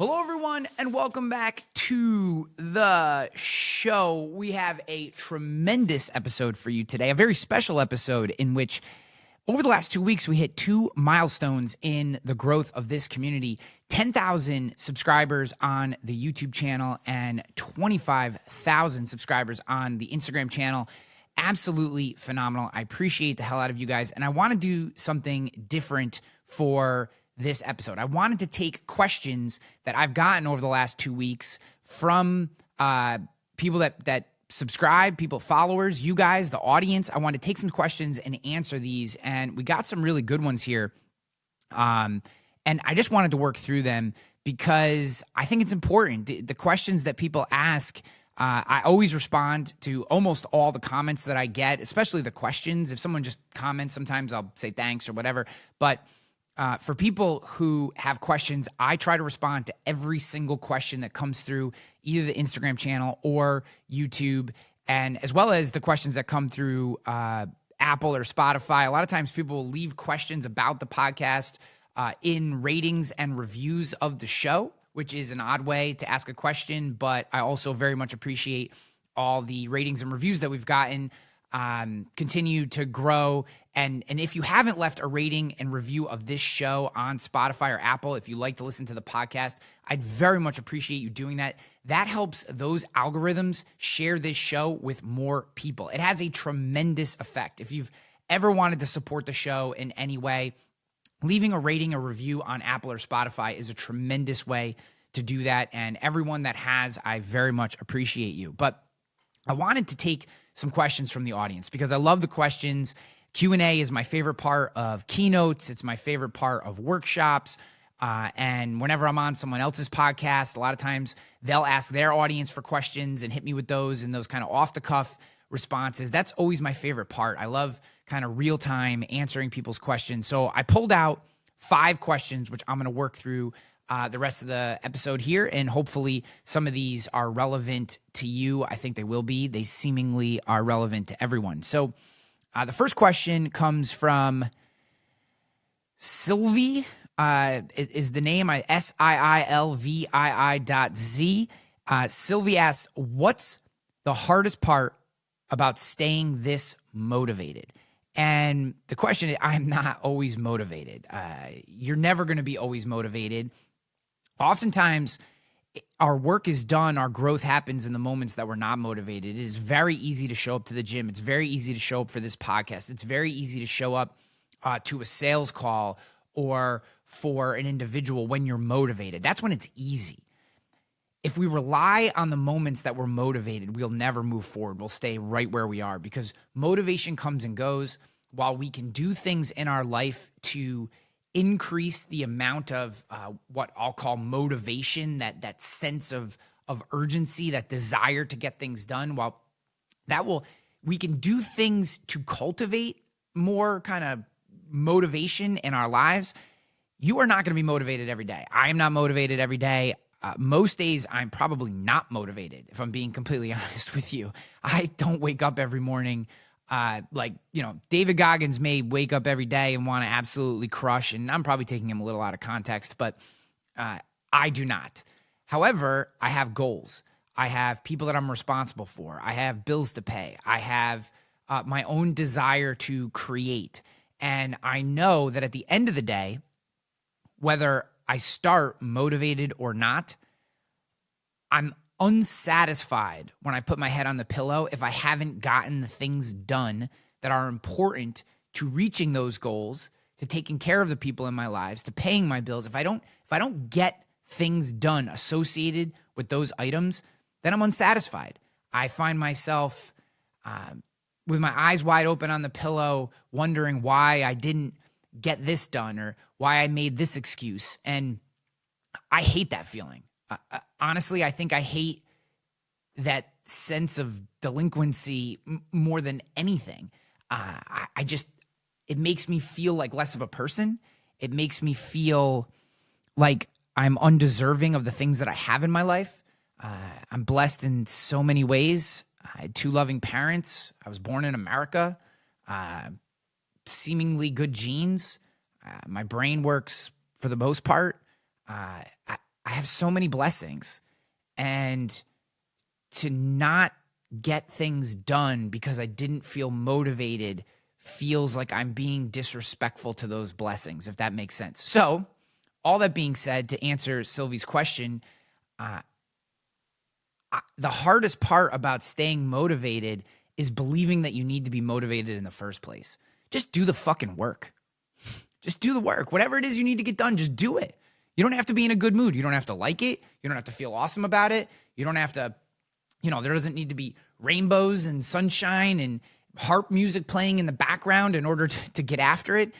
Hello, everyone, and welcome back to the show. We have a tremendous episode for you today, a very special episode in which over the last 2 weeks, we hit 2 milestones in the growth of this community. 10,000 subscribers on the YouTube channel and 25,000 subscribers on the Instagram channel. Absolutely phenomenal. I appreciate the hell out of you guys, and I want to do something different for this episode. I wanted to take questions that I've gotten over the last 2 weeks from people that subscribe, people, followers, you guys, the audience. I want to take some questions and answer these, and we got some really good ones here. And I just wanted to work through them because I think it's important. The questions that people ask, I always respond to almost all the comments that I get, especially the questions. If someone just comments, sometimes I'll say thanks or whatever, but for people who have questions, I try to respond to every single question that comes through either the Instagram channel or YouTube, and as well as the questions that come through Apple or Spotify. A lot of times people will leave questions about the podcast in ratings and reviews of the show, which is an odd way to ask a question, but I also very much appreciate all the ratings and reviews that we've gotten. Continue to grow. And if you haven't left a rating and review of this show on Spotify or Apple, if you like to listen to the podcast, I'd very much appreciate you doing that. That helps those algorithms share this show with more people. It has a tremendous effect. If you've ever wanted to support the show in any way, leaving a rating or review on Apple or Spotify is a tremendous way to do that. And everyone that has, I very much appreciate you. But I wanted to take some questions from the audience because I love the questions. Q&A is my favorite part of keynotes. It's my favorite part of workshops. And whenever I'm on someone else's podcast, a lot of times they'll ask their audience for questions and hit me with those and those kind of off-the-cuff responses. That's always my favorite part. I love kind of real-time answering people's questions. So I pulled out 5 questions, which I'm going to work through the rest of the episode here, and hopefully some of these are relevant to you. I think they will be. They seemingly are relevant to everyone. So the first question comes from Sylvie, is the name, SIILVII.Z. Sylvie asks, what's the hardest part about staying this motivated? And the question is, I'm not always motivated. You're never going to be always motivated. Oftentimes, our work is done, our growth happens in the moments that we're not motivated. It is very easy to show up to the gym. It's very easy to show up for this podcast. It's very easy to show up to a sales call or for an individual when you're motivated. That's when it's easy. If we rely on the moments that we're motivated, we'll never move forward. We'll stay right where we are because motivation comes and goes. While we can do things in our life to increase the amount of what I'll call motivation, that sense of urgency, that desire to get things done, while we can do things to cultivate more kind of motivation in our lives. You are not going to be motivated every day. I am not motivated every day. Most days I'm probably not motivated, if I'm being completely honest with you. I don't wake up every morning David Goggins may wake up every day and want to absolutely crush, and I'm probably taking him a little out of context, but I do not. However, I have goals. I have people that I'm responsible for. I have bills to pay. I have my own desire to create. And I know that at the end of the day, whether I start motivated or not, I'm unsatisfied when I put my head on the pillow if I haven't gotten the things done that are important to reaching those goals, to taking care of the people in my lives, to paying my bills. If I don't get things done associated with those items, then I'm unsatisfied. I find myself with my eyes wide open on the pillow, wondering why I didn't get this done or why I made this excuse. And I hate that feeling. Honestly, I think I hate that sense of delinquency more than anything. It makes me feel like less of a person. It makes me feel like I'm undeserving of the things that I have in my life. I'm blessed in so many ways. I had 2 loving parents. I was born in America. Seemingly good genes. My brain works for the most part. I have so many blessings, and to not get things done because I didn't feel motivated feels like I'm being disrespectful to those blessings, if that makes sense. So, all that being said, to answer Sylvie's question, the hardest part about staying motivated is believing that you need to be motivated in the first place. Just do the fucking work. Just do the work. Whatever it is you need to get done, just do it. You don't have to be in a good mood. You don't have to like it. You don't have to feel awesome about it. You don't have to, there doesn't need to be rainbows and sunshine and harp music playing in the background in order to get after it.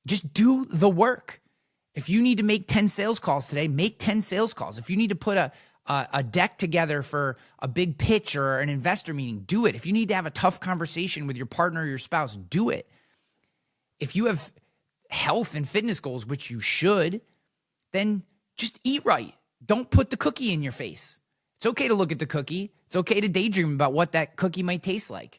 Just do the work. If you need to make 10 sales calls today, make 10 sales calls. If you need to put a deck together for a big pitch or an investor meeting, do it. If you need to have a tough conversation with your partner or your spouse, do it. If you have health and fitness goals, which you should, then just eat right. Don't put the cookie in your face. It's okay to look at the cookie. It's okay to daydream about what that cookie might taste like.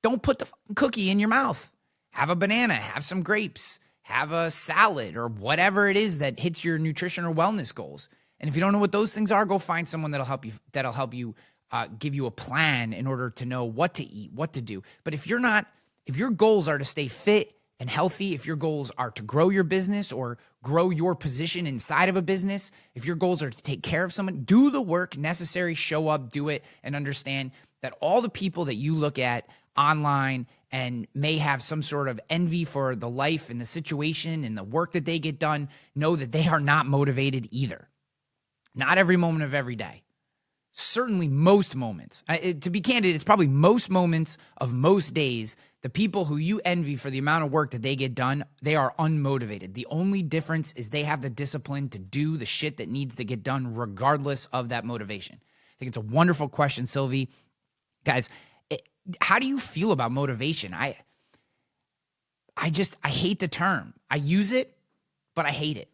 Don't put the cookie in your mouth. Have a banana, have some grapes, have a salad, or whatever it is that hits your nutrition or wellness goals. And if you don't know what those things are, go find someone that'll help you give you a plan in order to know what to eat, what to do. But if your goals are to stay fit and healthy, if your goals are to grow your business or grow your position inside of a business, if your goals are to take care of someone, do the work necessary, show up, do it, and understand that all the people that you look at online and may have some sort of envy for the life and the situation and the work that they get done, know that they are not motivated either. Not every moment of every day. Certainly most moments. To be candid, it's probably most moments of most days. The people who you envy for the amount of work that they get done, they are unmotivated. The only difference is they have the discipline to do the shit that needs to get done regardless of that motivation. I think it's a wonderful question, Sylvie. Guys, how do you feel about motivation? I hate the term. I use it, but I hate it.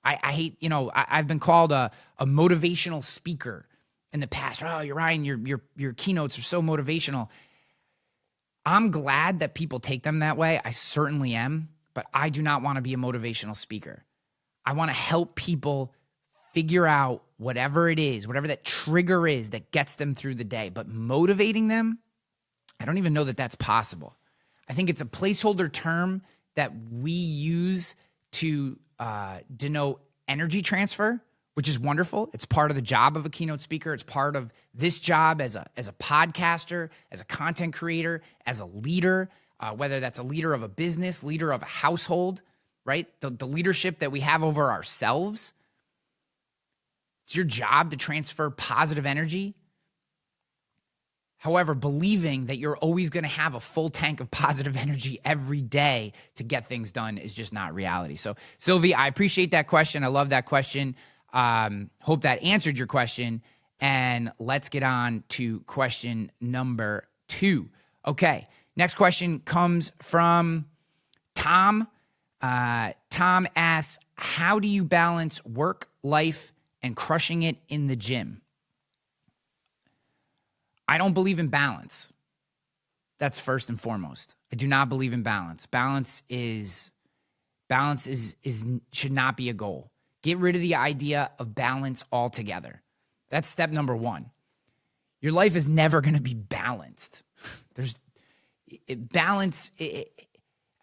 I hate, I've been called a motivational speaker in the past. Oh, you're Ryan, your keynotes are so motivational. I'm glad that people take them that way. I certainly am, but I do not want to be a motivational speaker. I want to help people figure out whatever it is, whatever that trigger is that gets them through the day. But motivating them, I don't even know that that's possible. I think it's a placeholder term that we use to denote energy transfer, which is wonderful. It's part of the job of a keynote speaker. It's part of this job as a podcaster, as a content creator, as a leader, whether that's a leader of a business, leader of a household, right? The leadership that we have over ourselves. It's your job to transfer positive energy. However, believing that you're always going to have a full tank of positive energy every day to get things done is just not reality. So, Sylvie, I appreciate that question. I love that question. Hope that answered your question. And let's get on to question number 2. Okay, next question comes from Tom. Tom asks, how do you balance work, life, and crushing it in the gym? I don't believe in balance. That's first and foremost. I do not believe in balance. Balance should not be a goal. Get rid of the idea of balance altogether. That's step number 1. Your life is never going to be balanced.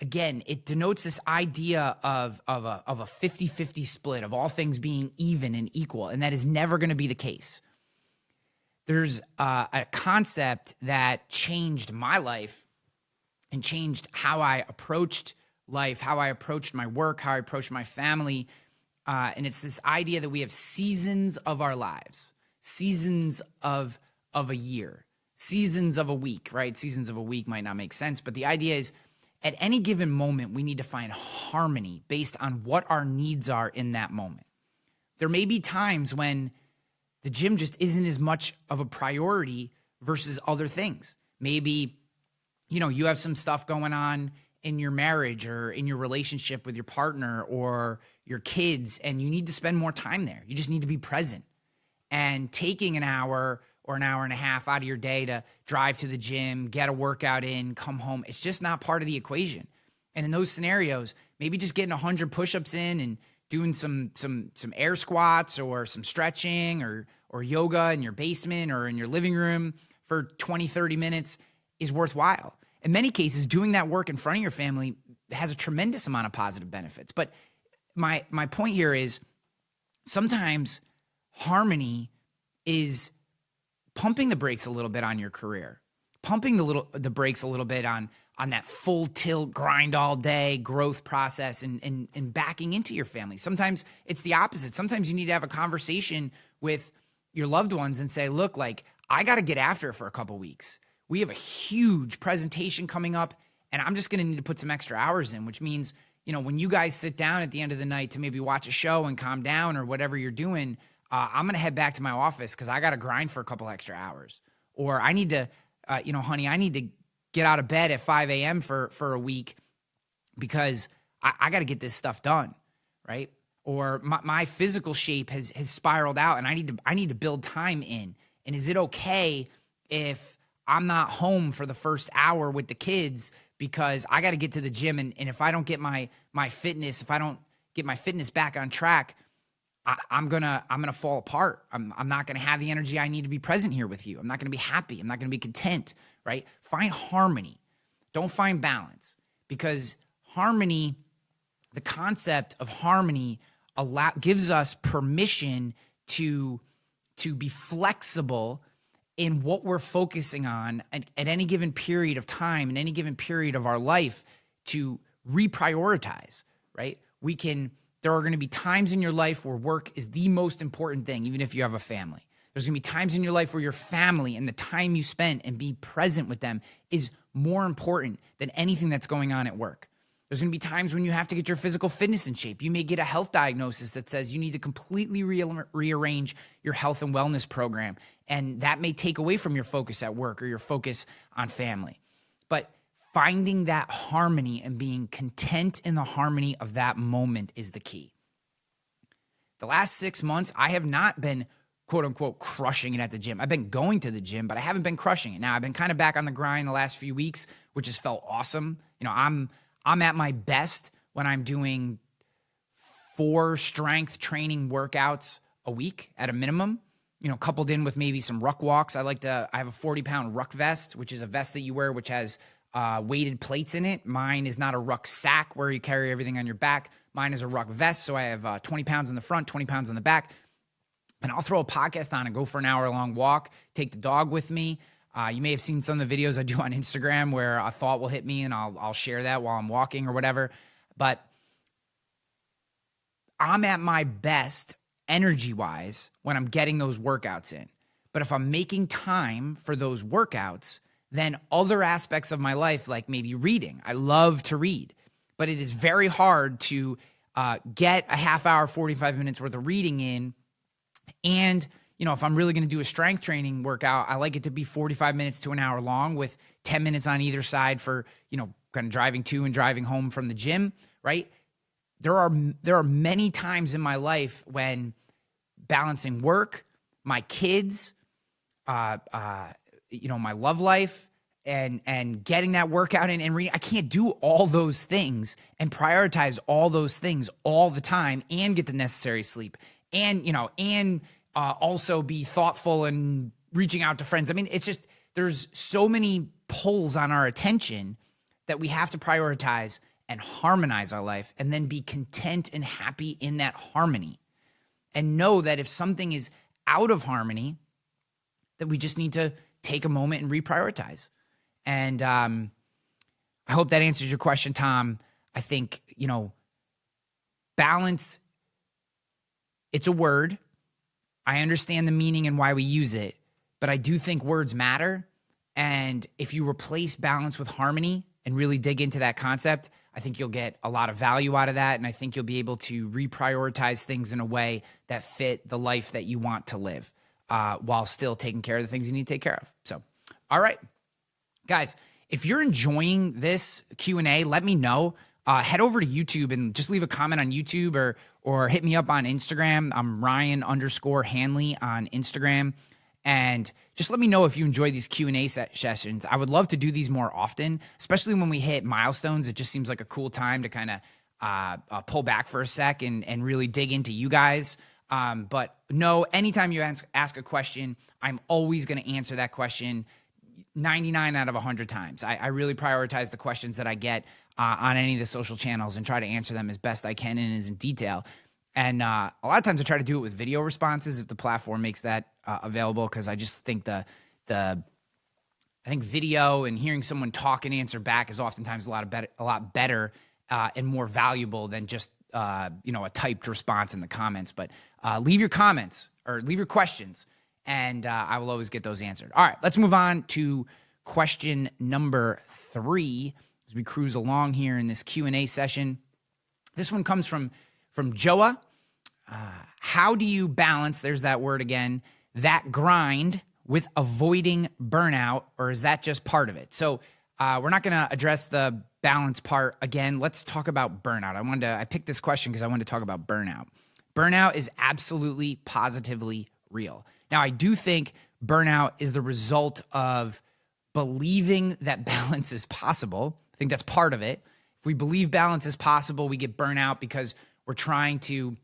Again, it denotes this idea of a 50-50 split, of all things being even and equal, and that is never going to be the case. There's a concept that changed my life and changed how I approached life, how I approached my work, how I approached my family. And it's this idea that we have seasons of our lives, seasons of a year, seasons of a week, right? Seasons of a week might not make sense, but the idea is at any given moment, we need to find harmony based on what our needs are in that moment. There may be times when the gym just isn't as much of a priority versus other things. Maybe, you have some stuff going on in your marriage or in your relationship with your partner or your kids, and you need to spend more time there. You just need to be present. And taking an hour or an hour and a half out of your day to drive to the gym, get a workout in, come home, it's just not part of the equation. And in those scenarios, maybe just getting 100 push-ups in and doing some air squats or some stretching or yoga in your basement or in your living room for 20, 30 minutes is worthwhile. In many cases, doing that work in front of your family has a tremendous amount of positive benefits. But my point here is sometimes harmony is pumping the brakes a little bit on your career, pumping the brakes a little bit on that full tilt, grind all day growth process and backing into your family. Sometimes it's the opposite. Sometimes you need to have a conversation with your loved ones and say, look, like, I got to get after it for a couple weeks. We have a huge presentation coming up and I'm just going to need to put some extra hours in, which means, when you guys sit down at the end of the night to maybe watch a show and calm down or whatever you're doing, I'm going to head back to my office because I got to grind for a couple extra hours. Or I need to, honey, I need to get out of bed at 5 a.m. for a week because I got to get this stuff done, right? Or my physical shape has spiraled out and I need to build time in. And is it okay if I'm not home for the first hour with the kids because I got to get to the gym and if I don't get my fitness, if I don't get my fitness back on track, I'm gonna fall apart. I'm not gonna have the energy I need to be present here with you. I'm not gonna be happy. I'm not gonna be content, right? Find harmony. Don't find balance, because harmony, the concept of harmony gives us permission to be flexible in what we're focusing on at any given period of time, in any given period of our life, to reprioritize, right? There are going to be times in your life where work is the most important thing, even if you have a family. There's going to be times in your life where your family and the time you spend and be present with them is more important than anything that's going on at work. There's going to be times when you have to get your physical fitness in shape. You may get a health diagnosis that says you need to completely rearrange your health and wellness program, and that may take away from your focus at work or your focus on family. But finding that harmony and being content in the harmony of that moment is the key. The last 6 months, I have not been, quote unquote, crushing it at the gym. I've been going to the gym, but I haven't been crushing it. Now, I've been kind of back on the grind the last few weeks, which has felt awesome. I'm at my best when I'm doing 4 strength training workouts a week at a minimum, coupled in with maybe some ruck walks. I have a 40-pound ruck vest, which is a vest that you wear, which has weighted plates in it. Mine is not a rucksack where you carry everything on your back. Mine is a ruck vest. So I have 20 pounds in the front, 20 pounds in the back. And I'll throw a podcast on and go for an hour-long walk, take the dog with me. You may have seen some of the videos I do on Instagram where a thought will hit me and I'll share that while I'm walking or whatever. But I'm at my best energy-wise when I'm getting those workouts in. But if I'm making time for those workouts, then other aspects of my life, like maybe reading. I love to read, but it is very hard to get a half hour, 45 minutes worth of reading in. And, if I'm really going to do a strength training workout, I like it to be 45 minutes to an hour long with 10 minutes on either side for, kind of driving to and driving home from the gym, right? There are many times in my life when balancing work, my kids, my love life and getting that workout in and reading, I can't do all those things and prioritize all those things all the time and get the necessary sleep and also be thoughtful and reaching out to friends. I mean, it's just, there's so many pulls on our attention that we have to prioritize and harmonize our life and then be content and happy in that harmony. And know that if something is out of harmony, that we just need to take a moment and reprioritize. And I hope that answers your question, Tom. I think, balance, it's a word. I understand the meaning and why we use it, but I do think words matter. And if you replace balance with harmony and really dig into that concept, I think you'll get a lot of value out of that. And I think you'll be able to reprioritize things in a way that fit the life that you want to live, while still taking care of the things you need to take care of. So, all right, guys, if you're enjoying this Q&A, let me know. Head over to YouTube and just leave a comment on YouTube or hit me up on Instagram. I'm Ryan_Hanley on Instagram. And just let me know if you enjoy these Q&A sessions. I would love to do these more often, especially when we hit milestones. It just seems like a cool time to kind of pull back for a sec and really dig into you guys. But no, anytime you ask a question, I'm always going to answer that question 99 out of 100 times. I really prioritize the questions that I get on any of the social channels and try to answer them as best I can and as in detail. And a lot of times I try to do it with video responses if the platform makes that available, because I just think I think video and hearing someone talk and answer back is oftentimes a lot better and more valuable than just a typed response in the comments. But leave your comments or leave your questions, and I will always get those answered. All right, let's move on to question number 3 as we cruise along here in this Q&A session. This one comes from Joa. How do you balance, there's that word again, that grind with avoiding burnout, or is that just part of it? So we're not going to address the balance part again. Let's talk about burnout. I picked this question because I wanted to talk about burnout. Burnout is absolutely positively real. Now, I do think burnout is the result of believing that balance is possible. I think that's part of it. If we believe balance is possible, we get burnout because we're trying to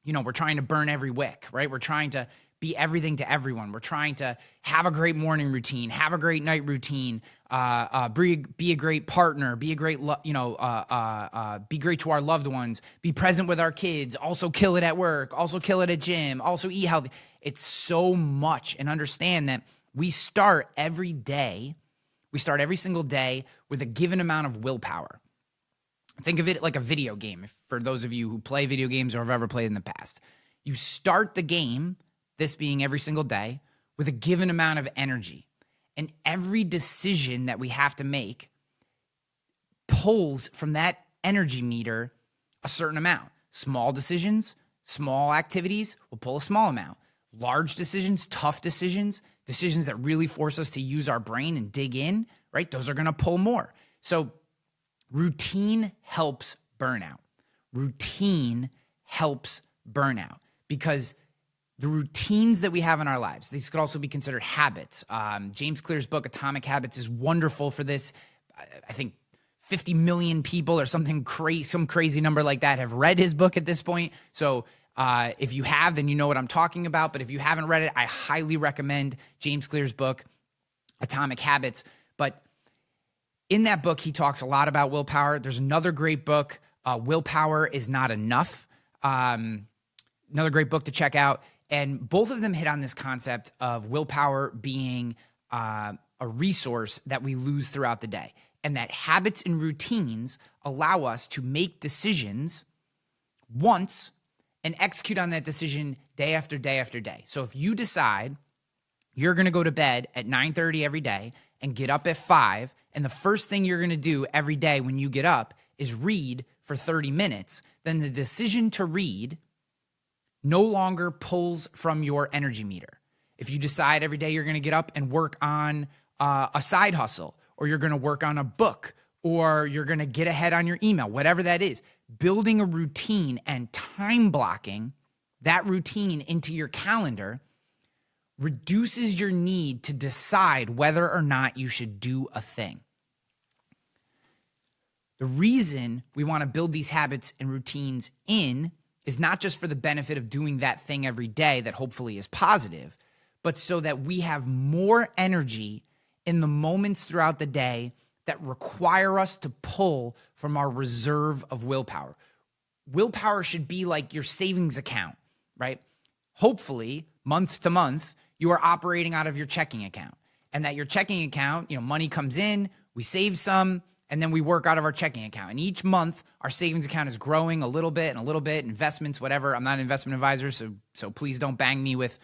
burn every wick, right? We're trying to be everything to everyone. We're trying to have a great morning routine, have a great night routine, be a great partner, be great to our loved ones, be present with our kids, also kill it at work, also kill it at gym, also eat healthy. It's so much. And understand that we start every single day with a given amount of willpower. Think of it like a video game. For those of you who play video games or have ever played in the past, you start the game, this being every single day, with a given amount of energy. And every decision that we have to make pulls from that energy meter a certain amount. Small decisions, small activities will pull a small amount. Large decisions, tough decisions, decisions that really force us to use our brain and dig in, right? Those are going to pull more. So routine helps burnout. Routine helps burnout because the routines that we have in our lives, these could also be considered habits. James Clear's book, Atomic Habits, is wonderful for this. I think 50 million people or something crazy, some crazy number like that have read his book at this point. So if you have, then you know what I'm talking about. But if you haven't read it, I highly recommend James Clear's book, Atomic Habits. But in that book, he talks a lot about willpower. There's another great book, Willpower is Not Enough. Another great book to check out. And both of them hit on this concept of willpower being a resource that we lose throughout the day. And that habits and routines allow us to make decisions once and execute on that decision day after day after day. So if you decide you're going to go to bed at 9:30 every day and get up at 5, and the first thing you're going to do every day when you get up is read for 30 minutes, then the decision to read no longer pulls from your energy meter. If you decide every day you're going to get up and work on a side hustle, or you're going to work on a book, or you're going to get ahead on your email, whatever that is, building a routine and time blocking that routine into your calendar reduces your need to decide whether or not you should do a thing. The reason we want to build these habits and routines in is not just for the benefit of doing that thing every day that hopefully is positive, but so that we have more energy in the moments throughout the day that require us to pull from our reserve of willpower. Willpower should be like your savings account, right? Hopefully, month to month, you are operating out of your checking account, and that your checking account, money comes in, we save some, and then we work out of our checking account. And each month, our savings account is growing a little bit, investments, whatever. I'm not an investment advisor, so please don't bang me with,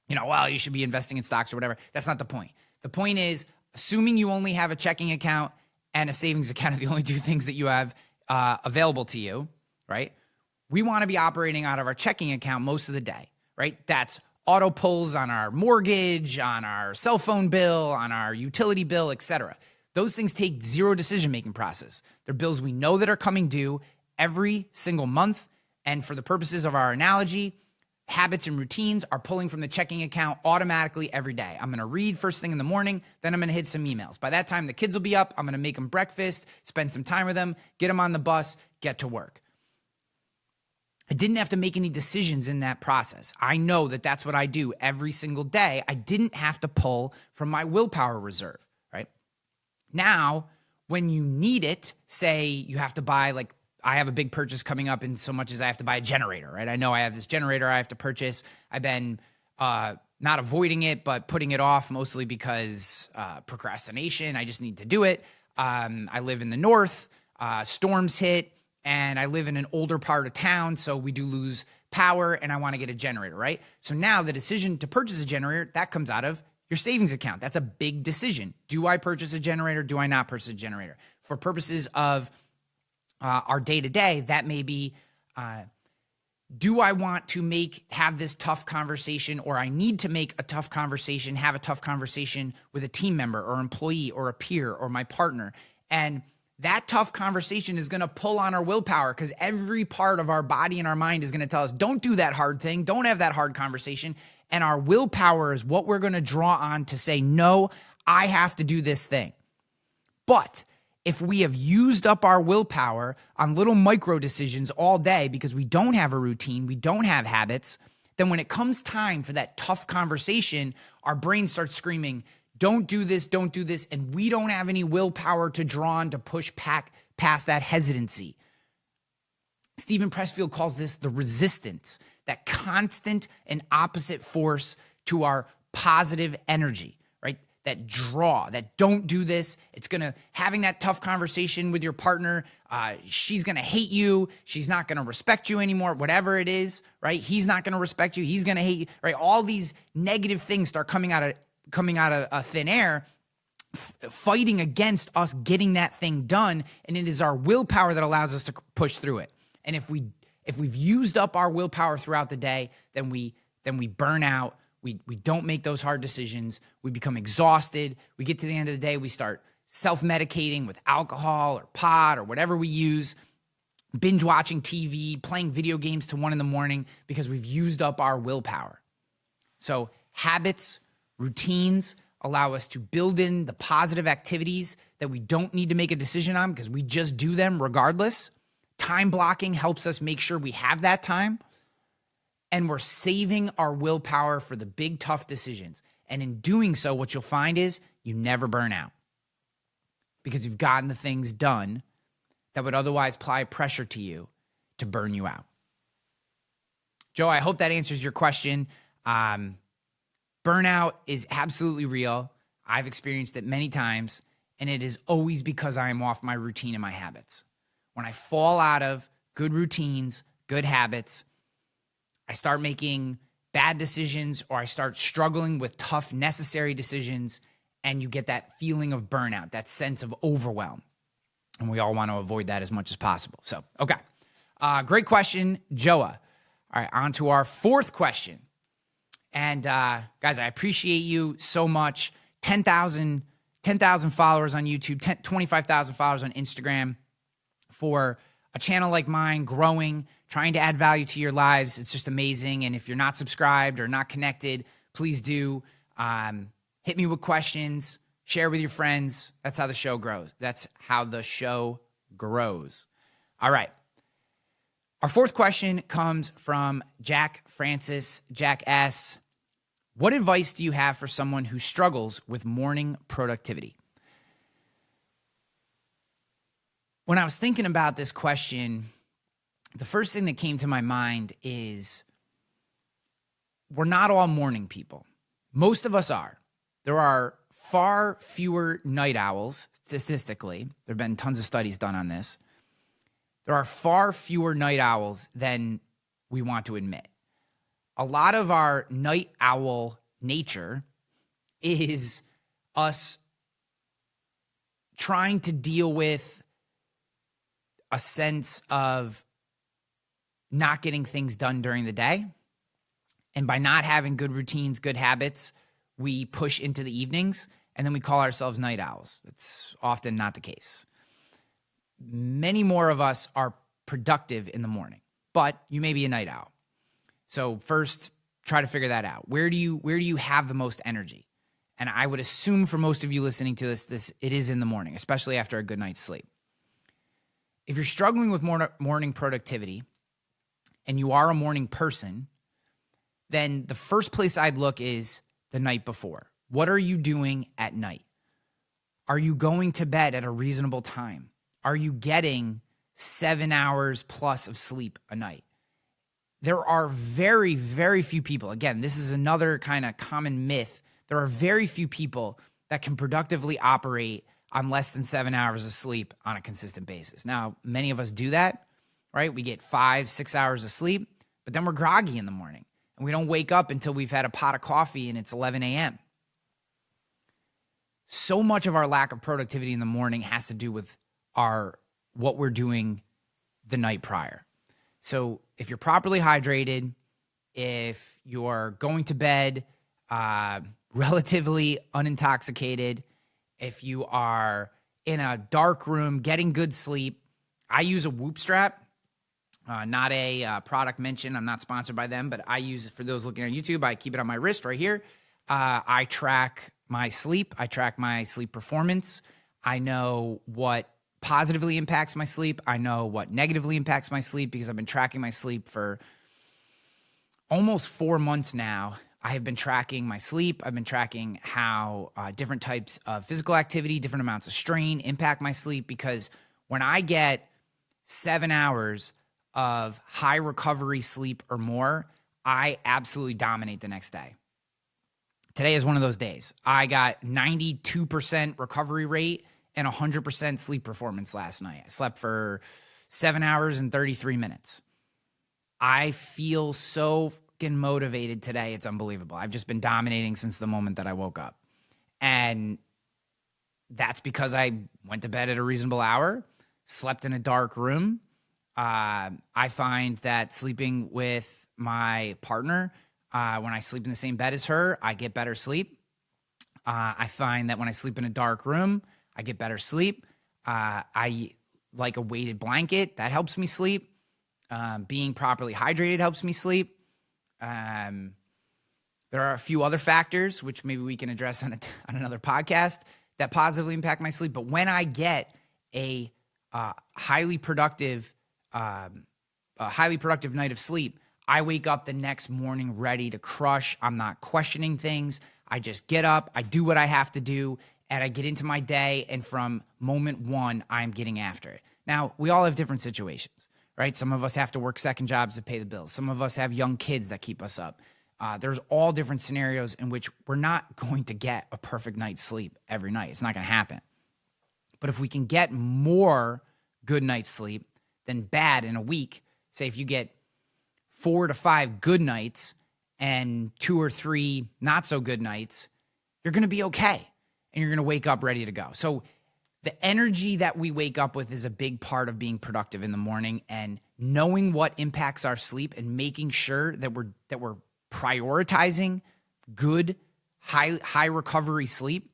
well, you should be investing in stocks or whatever. That's not the point. The point is, assuming you only have a checking account and a savings account are the only two things that you have available to you, right? We want to be operating out of our checking account most of the day, right? That's auto pulls on our mortgage, on our cell phone bill, on our utility bill, etc. Those things take zero decision-making process. They're bills we know that are coming due every single month. And for the purposes of our analogy, habits and routines are pulling from the checking account automatically every day. I'm going to read first thing in the morning, then I'm going to hit some emails. By that time, the kids will be up. I'm going to make them breakfast, spend some time with them, get them on the bus, get to work. I didn't have to make any decisions in that process. I know that that's what I do every single day. I didn't have to pull from my willpower reserve, right? Now, when you need it, say you have to buy, like I have a big purchase coming up in so much as I have to buy a generator, right? I know I have this generator I have to purchase. I've been not avoiding it, but putting it off mostly because procrastination. I just need to do it. I live in the north, storms hit, and I live in an older part of town, so we do lose power, and I want to get a generator, right? So now the decision to purchase a generator, that comes out of your savings account. That's a big decision. Do I purchase a generator? Do I not purchase a generator? For purposes of our day-to-day, that may be, do I want to have this tough conversation, or I need to make a tough conversation, have a tough conversation with a team member or employee or a peer or my partner? And that tough conversation is going to pull on our willpower, because every part of our body and our mind is going to tell us, don't do that hard thing. Don't have that hard conversation. And our willpower is what we're going to draw on to say, no, I have to do this thing. But if we have used up our willpower on little micro decisions all day because we don't have a routine, we don't have habits, then when it comes time for that tough conversation, our brain starts screaming, don't do this, don't do this. And we don't have any willpower to draw on to push past that hesitancy. Stephen Pressfield calls this the resistance, that constant and opposite force to our positive energy, right? That draw, that don't do this. It's going to, having that tough conversation with your partner, she's going to hate you. She's not going to respect you anymore, whatever it is, right? He's not going to respect you. He's going to hate you, right? All these negative things start coming out of thin air, fighting against us getting that thing done. And it is our willpower that allows us to push through it. And if we've used up our willpower throughout the day, then we burn out. We don't make those hard decisions. We become exhausted. We get to the end of the day, we start self-medicating with alcohol or pot or whatever we use, binge watching TV, playing video games to 1 a.m. because we've used up our willpower. So habits, routines allow us to build in the positive activities that we don't need to make a decision on because we just do them regardless. Time blocking helps us make sure we have that time. And we're saving our willpower for the big, tough decisions. And in doing so, what you'll find is you never burn out because you've gotten the things done that would otherwise apply pressure to you to burn you out. Joe, I hope that answers your question. Burnout is absolutely real. I've experienced it many times, and it is always because I am off my routine and my habits. When I fall out of good routines, good habits, I start making bad decisions, or I start struggling with tough, necessary decisions, and you get that feeling of burnout, that sense of overwhelm. And we all want to avoid that as much as possible. So, okay. Great question, Joa. All right, on to our fourth question. And guys, I appreciate you so much. 10,000 followers on YouTube, 25,000 followers on Instagram. For a channel like mine, growing, trying to add value to your lives, it's just amazing. And if you're not subscribed or not connected, please do. Hit me with questions, share with your friends. That's how the show grows. All right. Our fourth question comes from Jack Francis. Jack asks, what advice do you have for someone who struggles with morning productivity? When I was thinking about this question, the first thing that came to my mind is we're not all morning people. Most of us are. There are far fewer night owls, statistically. There have been tons of studies done on this. There are far fewer night owls than we want to admit. A lot of our night owl nature is us trying to deal with a sense of not getting things done during the day. And by not having good routines, good habits, we push into the evenings, and then we call ourselves night owls. That's often not the case. Many more of us are productive in the morning, but you may be a night owl. So first, try to figure that out. Where do you have the most energy? And I would assume for most of you listening to this, it is in the morning, especially after a good night's sleep. if you're struggling with morning productivity and you are a morning person, then the first place I'd look is the night before. What are you doing at night? Are you going to bed at a reasonable time? Are you getting 7 hours plus of sleep a night? There are very, very few people. Again, this is another kind of common myth. There are very few people that can productively operate on less than 7 hours of sleep on a consistent basis. Now, many of us do that, right? We get 5-6 hours of sleep, but then we're groggy in the morning and we don't wake up until we've had a pot of coffee and it's 11 a.m. So much of our lack of productivity in the morning has to do with what we're doing the night prior. So if you're properly hydrated, if you're going to bed relatively unintoxicated, if you are in a dark room getting good sleep, I use a Whoop strap, not a product mention. I'm not sponsored by them, but I use it for those looking on YouTube. I keep it on my wrist right here. I track my sleep. I track my sleep performance. I know what positively impacts my sleep. I know what negatively impacts my sleep because I've been tracking my sleep for almost 4 months now. I have been tracking my sleep. I've been tracking how different types of physical activity, different amounts of strain impact my sleep, because when I get 7 hours of high recovery sleep or more, I absolutely dominate the next day. Today is one of those days. I got 92% recovery rate and 100% sleep performance last night. I slept for 7 hours and 33 minutes. I feel so fucking motivated today. It's unbelievable. I've just been dominating since the moment that I woke up. And that's because I went to bed at a reasonable hour, slept in a dark room. I find that sleeping with my partner, when I sleep in the same bed as her, I get better sleep. I find that when I sleep in a dark room, I get better sleep. I like a weighted blanket. That helps me sleep. Being properly hydrated helps me sleep. There are a few other factors, which maybe we can address on another podcast, that positively impact my sleep. But when I get a highly productive night of sleep, I wake up the next morning ready to crush. I'm not questioning things. I just get up, I do what I have to do, and I get into my day. And from moment one, I'm getting after it. Now, we all have different situations, right? Some of us have to work second jobs to pay the bills. Some of us have young kids that keep us up. There's all different scenarios in which we're not going to get a perfect night's sleep every night. It's not going to happen. But if we can get more good night's sleep than bad in a week, say if you get 4 to 5 good nights and 2 or 3 not so good nights, you're going to be okay. And you're going to wake up ready to go. So the energy that we wake up with is a big part of being productive in the morning, and knowing what impacts our sleep and making sure that we're prioritizing good, high recovery sleep.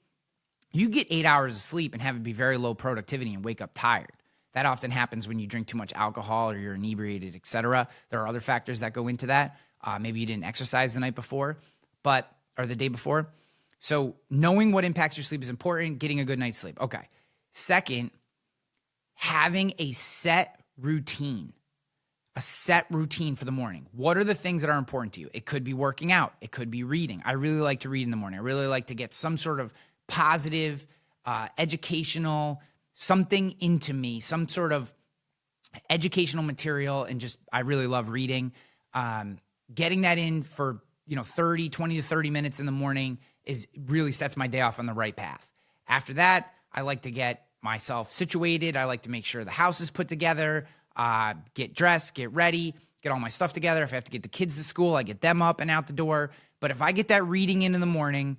You get 8 hours of sleep and have it be very low productivity and wake up tired. That often happens when you drink too much alcohol or you're inebriated, etc. There are other factors that go into that. Maybe you didn't exercise the night before, or the day before. So knowing what impacts your sleep is important. Getting a good night's sleep. Okay. Second, having a set routine for the morning. What are the things that are important to you? It could be working out. It could be reading. I really like to read in the morning. I really like to get some sort of positive, educational, something into me, some sort of educational material. And I really love reading. Getting that in for, 20 to 30 minutes in the morning really sets my day off on the right path. After that, I like to get myself situated. I like to make sure the house is put together, get dressed, get ready, get all my stuff together. If I have to get the kids to school, I get them up and out the door. But if I get that reading in the morning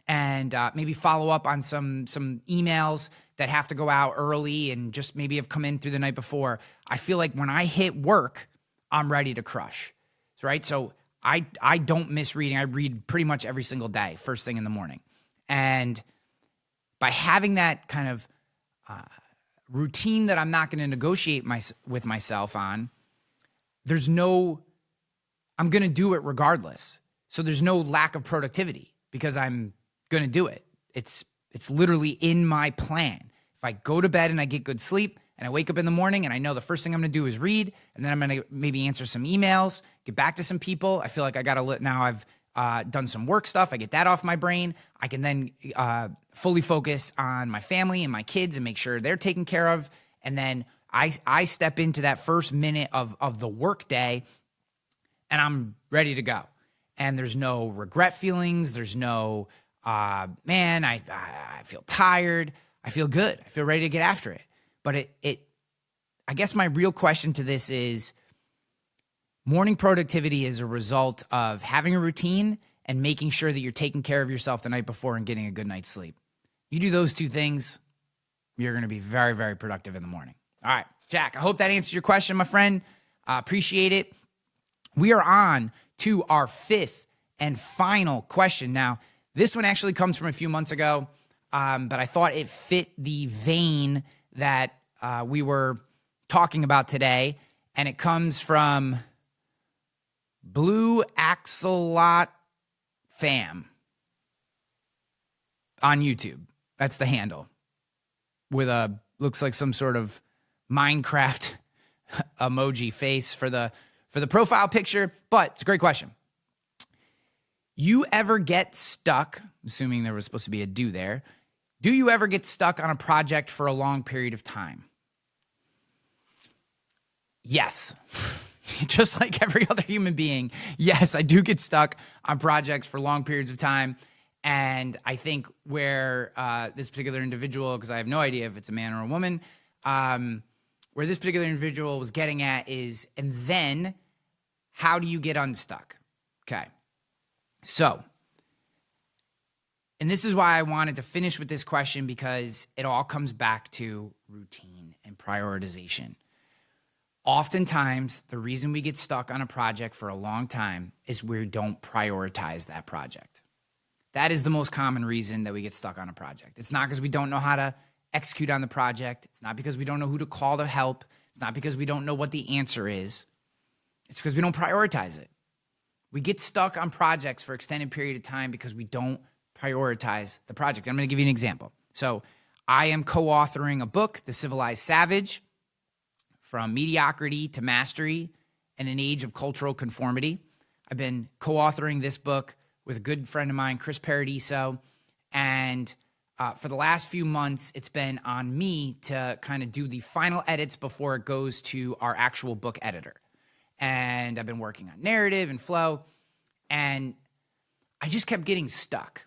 and maybe follow up on some emails that have to go out early and just maybe have come in through the night before, I feel like when I hit work, I'm ready to crush, right? So I don't miss reading. I read pretty much every single day, first thing in the morning. And by having that kind of routine that I'm not going to negotiate with myself on, I'm going to do it regardless. So there's no lack of productivity because I'm going to do it. It's literally in my plan. If I go to bed and I get good sleep, and and I wake up in the morning and I know the first thing I'm going to do is read, and then I'm going to maybe answer some emails, get back to some people. I feel like I got to now I've done some work stuff. I get that off my brain. I can then fully focus on my family and my kids and make sure they're taken care of. And then I step into that first minute of the work day and I'm ready to go. And there's no regret feelings. There's no, man, I feel tired. I feel good. I feel ready to get after it. But I guess my real question to this is, morning productivity is a result of having a routine and making sure that you're taking care of yourself the night before and getting a good night's sleep. You do those two things, you're going to be very, very productive in the morning. All right, Jack, I hope that answers your question, my friend. Appreciate it. We are on to our fifth and final question. Now, this one actually comes from a few months ago, but I thought it fit the vein that we were talking about today, and it comes from Blue Axolot Fam on YouTube. That's the handle, with looks like some sort of Minecraft emoji face for the profile picture, but it's a great question. You ever get stuck, assuming there was supposed to be a do there, do you ever get stuck on a project for a long period of time? Yes. Just like every other human being, yes, I do get stuck on projects for long periods of time. And I think where this particular individual, because I have no idea if it's a man or a woman, where this particular individual was getting at is, and then how do you get unstuck? Okay. So, and this is why I wanted to finish with this question, because it all comes back to routine and prioritization. Oftentimes, the reason we get stuck on a project for a long time is we don't prioritize that project. That is the most common reason that we get stuck on a project. It's not because we don't know how to execute on the project. It's not because we don't know who to call to help. It's not because we don't know what the answer is. It's because we don't prioritize it. We get stuck on projects for extended period of time because we don't prioritize the project. I'm going to give you an example. So I am co-authoring a book, The Civilized Savage, From Mediocrity to Mastery in an Age of Cultural Conformity. I've been co-authoring this book with a good friend of mine, Chris Paradiso, and for the last few months, it's been on me to kind of do the final edits before it goes to our actual book editor. And I've been working on narrative and flow, and I just kept getting stuck.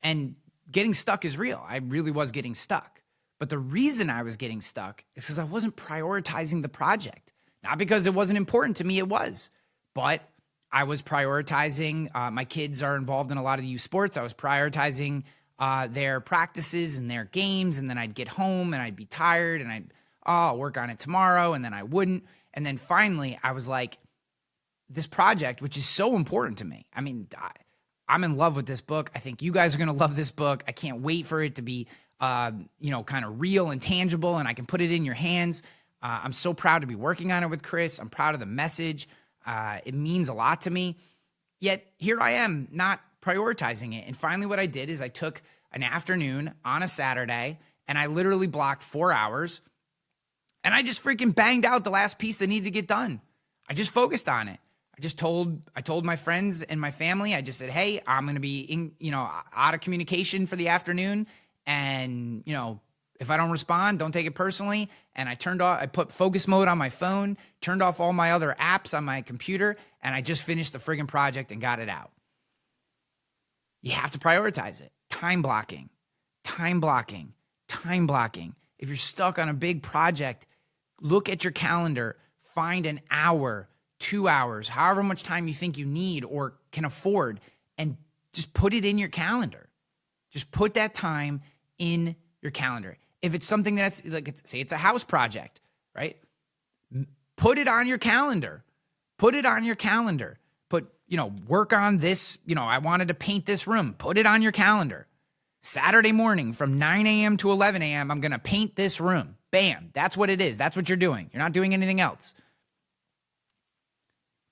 And getting stuck is real. I really was getting stuck. But the reason I was getting stuck is because I wasn't prioritizing the project. Not because it wasn't important to me, it was. But I was prioritizing, my kids are involved in a lot of youth sports. I was prioritizing their practices and their games, and then I'd get home and I'd be tired and I'll work on it tomorrow, and then I wouldn't. And then finally I was like, this project, which is so important to me. I mean, I'm in love with this book. I think you guys are going to love this book. I can't wait for it to be, kind of real and tangible, and I can put it in your hands. I'm so proud to be working on it with Chris. I'm proud of the message. It means a lot to me. Yet here I am not prioritizing it. And finally what I did is I took an afternoon on a Saturday and I literally blocked 4 hours and I just freaking banged out the last piece that needed to get done. I just focused on it. I told my friends and my family, I just said, hey, I'm going to be out of communication for the afternoon. And, if I don't respond, don't take it personally. And I put focus mode on my phone, turned off all my other apps on my computer, and I just finished the friggin' project and got it out. You have to prioritize it. Time blocking. If you're stuck on a big project, look at your calendar, find an hour, 2 hours, however much time you think you need or can afford, and just put it in your calendar. Just put that time in your calendar. If it's something that's say it's a house project, right? Put it on your calendar. Work on this. I wanted to paint this room. Put it on your calendar. Saturday morning from 9 a.m. to 11 a.m., I'm going to paint this room. Bam. That's what it is. That's what you're doing. You're not doing anything else.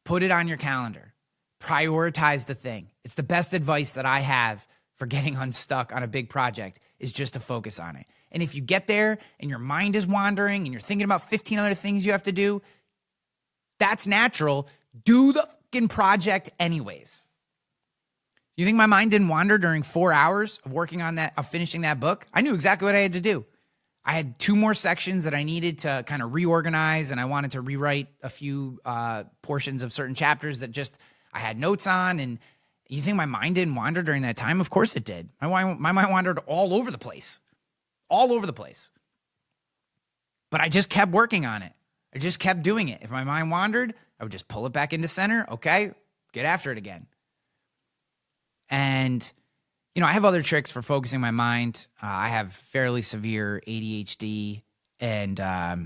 Put it on your calendar. Prioritize the thing. It's the best advice that I have for getting unstuck on a big project is just to focus on it. And if you get there and your mind is wandering and you're thinking about 15 other things you have to do, that's natural. Do the fucking project anyways. You think my mind didn't wander during 4 hours of working on that, of finishing that book? I knew exactly what I had to do. I had 2 more sections that I needed to kind of reorganize, and I wanted to rewrite a few portions of certain chapters that just I had notes on. And you think my mind didn't wander during that time? Of course it did. My mind wandered all over the place. All over the place. But I just kept working on it. I just kept doing it. If my mind wandered, I would just pull it back into center. Okay, get after it again. And, I have other tricks for focusing my mind. I have fairly severe ADHD. And, as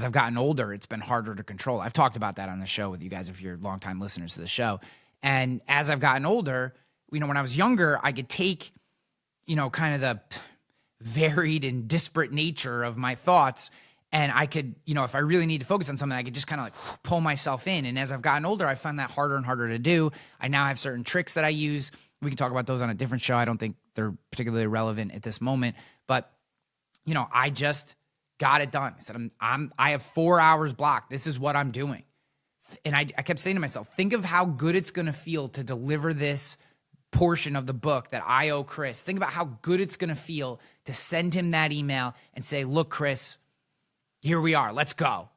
I've gotten older, it's been harder to control. I've talked about that on the show with you guys if you're longtime listeners to the show. And as I've gotten older, when I was younger, I could take, kind of the varied and disparate nature of my thoughts. And I could, if I really need to focus on something, I could just kind of like pull myself in. And as I've gotten older, I find that harder and harder to do. I now have certain tricks that I use. We can talk about those on a different show. I don't think they're particularly relevant at this moment. But, I just got it done. I said, I have 4 hours blocked. This is what I'm doing. And I kept saying to myself, think of how good it's going to feel to deliver this portion of the book that I owe Chris. Think about how good it's going to feel to send him that email and say, look, Chris, here we are. Let's go.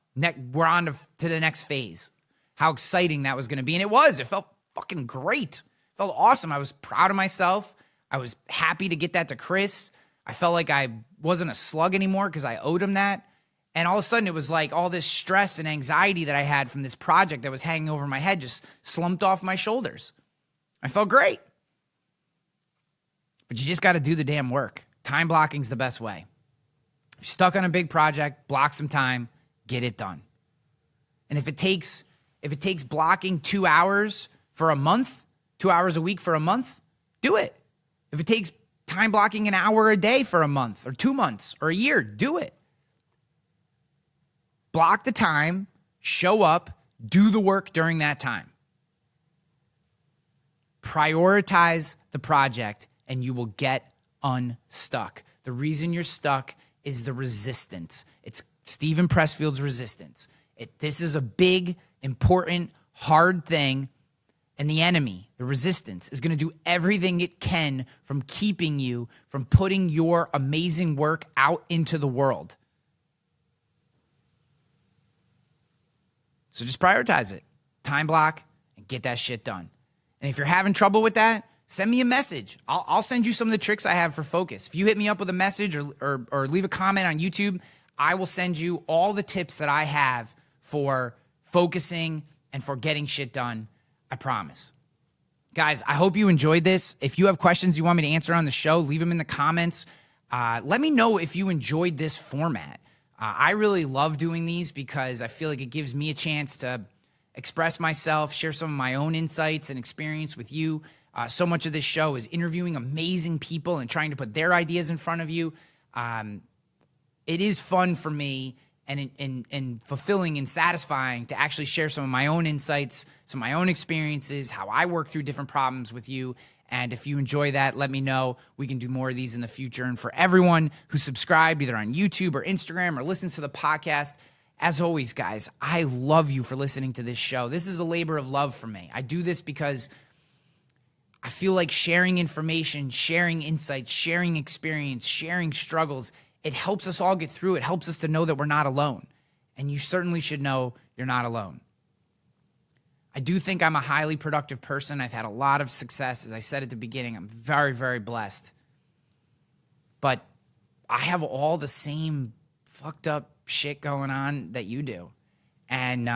We're on to the next phase. How exciting that was going to be. And it was. It felt fucking great. It felt awesome. I was proud of myself. I was happy to get that to Chris. I felt like I wasn't a slug anymore because I owed him that. And all of a sudden, it was like all this stress and anxiety that I had from this project that was hanging over my head just slumped off my shoulders. I felt great. But you just got to do the damn work. Time blocking's the best way. If you're stuck on a big project, block some time, get it done. And if it takes blocking 2 hours for a month, 2 hours a week for a month, do it. If it takes time blocking an hour a day for a month or 2 months or a year, do it. Block the time, show up, do the work during that time. Prioritize the project and you will get unstuck. The reason you're stuck is the resistance. It's Stephen Pressfield's resistance. This is a big, important, hard thing. And the enemy, the resistance, is going to do everything it can from keeping you from putting your amazing work out into the world. So just prioritize it. Time block and get that shit done. And if you're having trouble with that, send me a message. I'll send you some of the tricks I have for focus. If you hit me up with a message or leave a comment on YouTube, I will send you all the tips that I have for focusing and for getting shit done. I promise. Guys, I hope you enjoyed this. If you have questions you want me to answer on the show, leave them in the comments. Let me know if you enjoyed this format. I really love doing these because I feel like it gives me a chance to express myself, share some of my own insights and experience with you. So much of this show is interviewing amazing people and trying to put their ideas in front of you. It is fun for me and fulfilling and satisfying to actually share some of my own insights, some of my own experiences, how I work through different problems with you. And if you enjoy that, let me know. We can do more of these in the future. And for everyone who subscribed either on YouTube or Instagram or listens to the podcast, as always, guys, I love you for listening to this show. This is a labor of love for me. I do this because I feel like sharing information, sharing insights, sharing experience, sharing struggles, it helps us all get through. It helps us to know that we're not alone. And you certainly should know you're not alone. I do think I'm a highly productive person. I've had a lot of success. As I said at the beginning, I'm very, very blessed. But I have all the same fucked up shit going on that you do. And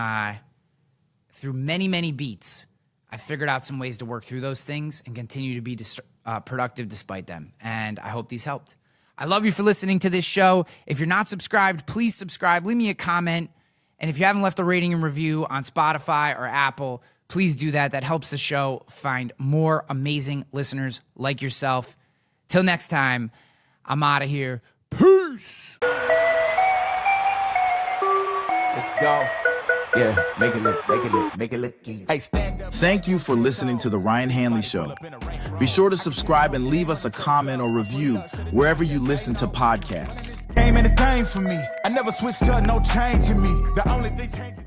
through many, many beats, I figured out some ways to work through those things and continue to be productive despite them. And I hope these helped. I love you for listening to this show. If you're not subscribed, please subscribe. Leave me a comment. And if you haven't left a rating and review on Spotify or Apple, please do that. That helps the show find more amazing listeners like yourself. Till next time, I'm out of here. Peace. Let's go. Yeah, make it look easy. Hey, stand up. Thank you for listening to The Ryan Hanley Show. Be sure to subscribe and leave us a comment or review wherever you listen to podcasts. Ain't anything for me. I never switched up, no change in me. The only thing changing.